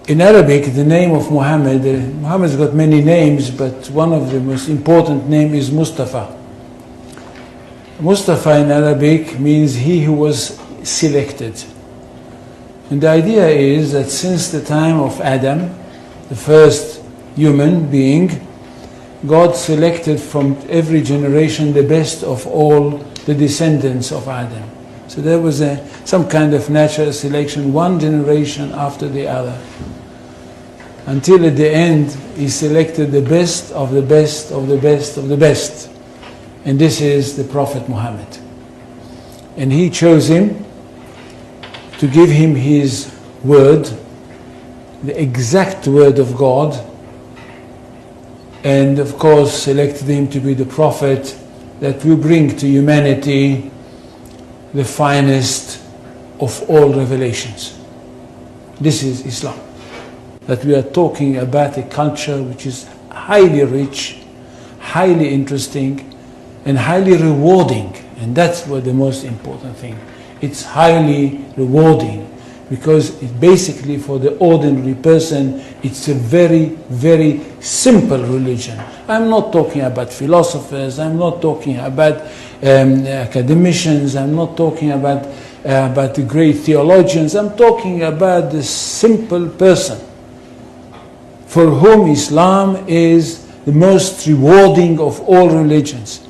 In Arabic, the name of Muhammad, Muhammad's got many names, but one of the most important name is Mustafa. Mustafa in Arabic means he who was selected. And the idea is that since the time of Adam, the first human being, God selected from every generation the best of all the descendants of Adam. So there was some kind of natural selection, one generation after the other. Until at the end, he selected the best of the best of the best of the best. And this is the Prophet Muhammad. And he chose him to give him his word, the exact word of God, and of course selected him to be the prophet that will bring to humanity the finest of all revelations. This is Islam. That we are talking about a culture which is highly rich, highly interesting, and highly rewarding. And that's what the most important thing. It's highly rewarding because it basically, for the ordinary person, it's a very, very simple religion. I'm not talking about philosophers, I'm not talking about academicians, I'm not talking about the great theologians, I'm talking about the simple person for whom Islam is the most rewarding of all religions.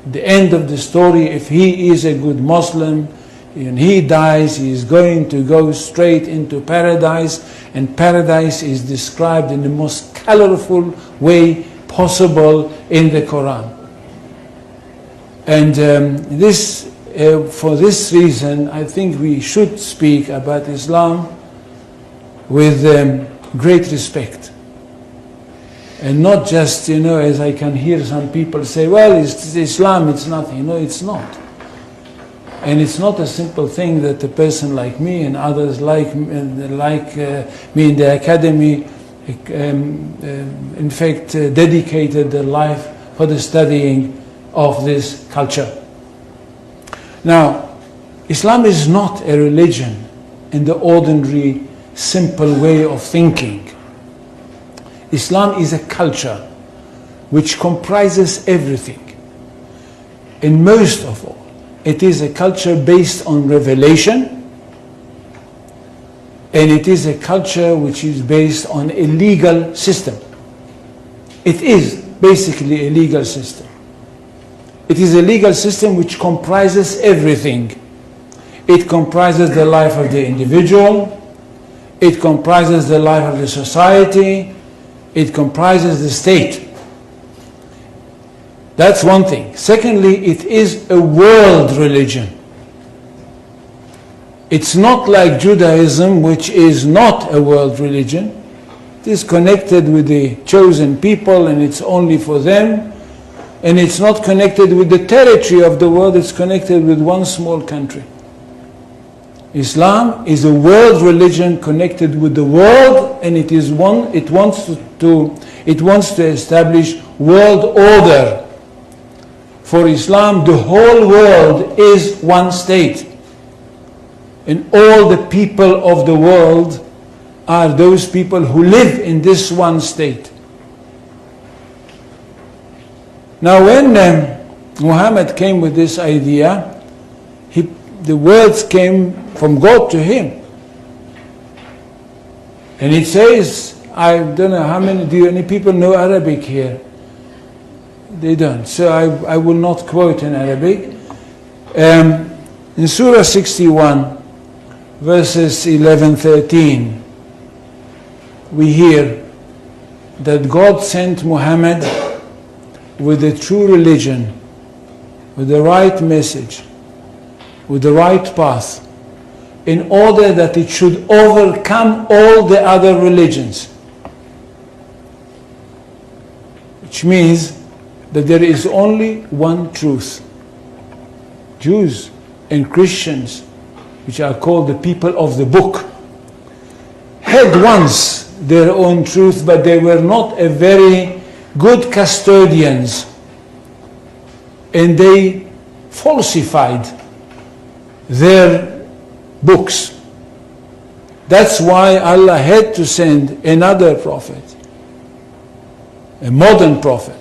At the end of the story, if he is a good Muslim, when he dies, he is going to go straight into paradise, and paradise is described in the most colorful way possible in the Quran. And for this reason, I think we should speak about Islam with great respect. And not just, as I can hear some people say, well, it's Islam, it's nothing. No, it's not. And it's not a simple thing that a person like me and others like me in the academy, in fact, dedicated their life for the studying of this culture. Now, Islam is not a religion in the ordinary, simple way of thinking. Islam is a culture which comprises everything. And most of all, it is a culture based on revelation, and it is a culture which is based on a legal system. It is basically a legal system. It is a legal system which comprises everything. It comprises the life of the individual, it comprises the life of the society, it comprises the state. That's one thing. Secondly, it is a world religion. It's not like Judaism, which is not a world religion. It is connected with the chosen people and it's only for them. And it's not connected with the territory of the world, it's connected with one small country. Islam is a world religion connected with the world, and it wants to establish world order. For Islam, the whole world is one state. And all the people of the world are those people who live in this one state. Now when Muhammad came with this idea, the words came from God to him. And it says, I don't know how many, do any people know Arabic here? They don't. So I will not quote in Arabic. In Surah 61, verses 11-13, we hear that God sent Muhammad with the true religion, with the right message, with the right path, in order that it should overcome all the other religions. Which means that there is only one truth. Jews and Christians, which are called the people of the book, had once their own truth, but they were not a very good custodians, and they falsified their books. That's why Allah had to send another prophet, a modern prophet,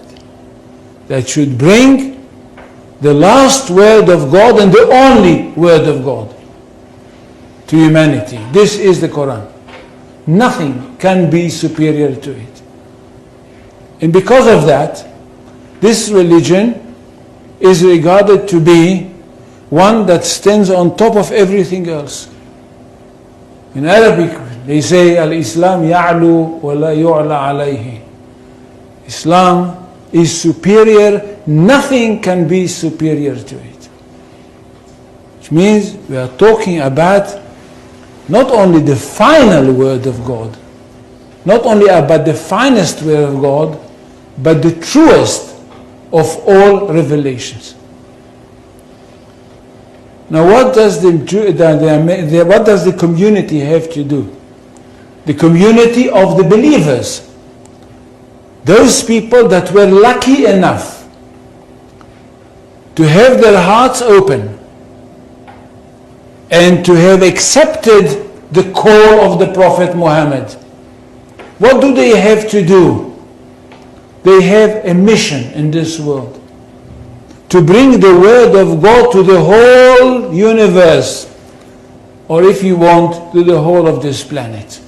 that should bring the last word of God and the only word of God to humanity. This is the Quran. Nothing can be superior to it. And because of that, this religion is regarded to be one that stands on top of everything else. In Arabic, they say, Al-Islam ya'lu wa la yu'la alayhi. Islam is superior, nothing can be superior to it. Which means we are talking about not only the final word of God, not only about the finest word of God, but the truest of all revelations. Now what does the community have to do? The community of the believers. Those people that were lucky enough to have their hearts open and to have accepted the call of the Prophet Muhammad. What do they have to do? They have a mission in this world, to bring the word of God to the whole universe, or if you want, to the whole of this planet.